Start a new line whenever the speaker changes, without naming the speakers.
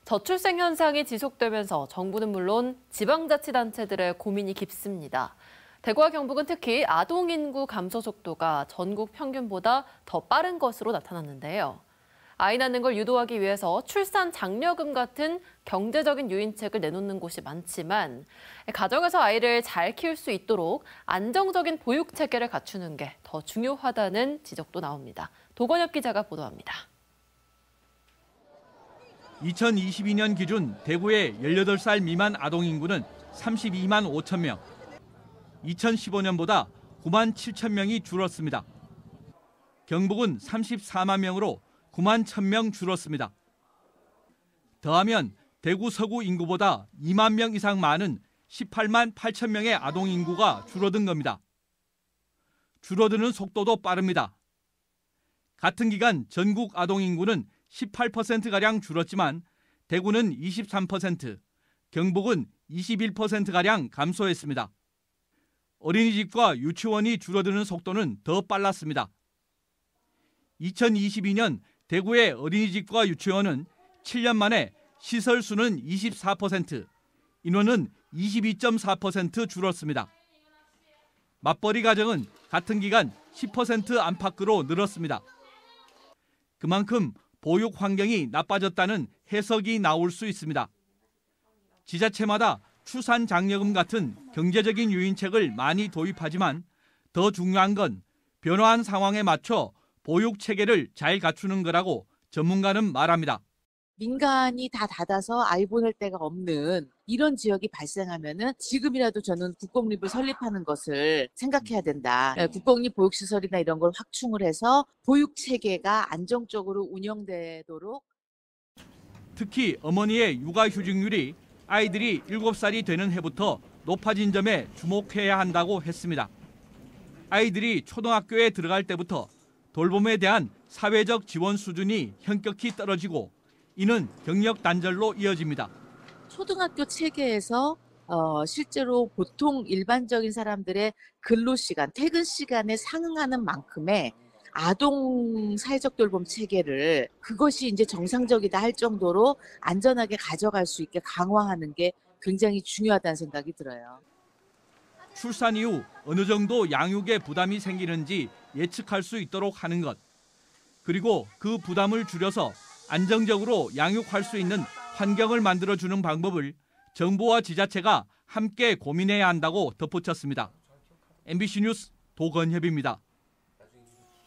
저출생 현상이 지속되면서 정부는 물론 지방자치단체들의 고민이 깊습니다. 대구와 경북은 특히 아동 인구 감소 속도가 전국 평균보다 더 빠른 것으로 나타났는데요. 아이 낳는 걸 유도하기 위해서 출산 장려금 같은 경제적인 유인책을 내놓는 곳이 많지만 가정에서 아이를 잘 키울 수 있도록 안정적인 보육 체계를 갖추는 게 더 중요하다는 지적도 나옵니다. 도건엽 기자가 보도합니다.
2022년 기준 대구의 18살 미만 아동 인구는 32만 5천 명. 2015년보다 9만 7천 명이 줄었습니다. 경북은 34만 명으로 9만 1천 명 줄었습니다. 더하면 대구 서구 인구보다 2만 명 이상 많은 18만 8천 명의 아동 인구가 줄어든 겁니다. 줄어드는 속도도 빠릅니다. 같은 기간 전국 아동 인구는 18%가량 줄었지만 대구는 23%, 경북은 21%가량 감소했습니다. 어린이집과 유치원이 줄어드는 속도는 더 빨랐습니다. 2022년 대구의 어린이집과 유치원은 7년 만에 시설 수는 24%, 인원은 22.4% 줄었습니다. 맞벌이 가정은 같은 기간 10% 안팎으로 늘었습니다. 그만큼 보육 환경이 나빠졌다는 해석이 나올 수 있습니다. 지자체마다 출산 장려금 같은 경제적인 유인책을 많이 도입하지만 더 중요한 건 변화한 상황에 맞춰 보육 체계를 잘 갖추는 거라고 전문가는 말합니다.
민간이 다 닫아서 아이 보낼 데가 없는 이런 지역이 발생하면은 지금이라도 저는 국공립을 설립하는 것을 생각해야 된다. 국공립 보육시설이나 이런 걸 확충을 해서 보육 체계가 안정적으로 운영되도록.
특히 어머니의 육아휴직률이 아이들이 7살이 되는 해부터 높아진 점에 주목해야 한다고 했습니다. 아이들이 초등학교에 들어갈 때부터 돌봄에 대한 사회적 지원 수준이 현격히 떨어지고 이는 경력 단절로 이어집니다.
초등학교 체계에서 실제로 보통 일반적인 사람들의 근로시간, 퇴근 시간에 상응하는 만큼의 아동 사회적 돌봄 체계를 그것이 이제 정상적이다 할 정도로 안전하게 가져갈 수 있게 강화하는 게 굉장히 중요하다는 생각이 들어요.
출산 이후 어느 정도 양육에 부담이 생기는지 예측할 수 있도록 하는 것, 그리고 그 부담을 줄여서 안정적으로 양육할 수 있는 환경을 만들어주는 방법을 정부와 지자체가 함께 고민해야 한다고 덧붙였습니다. MBC 뉴스 도건협입니다.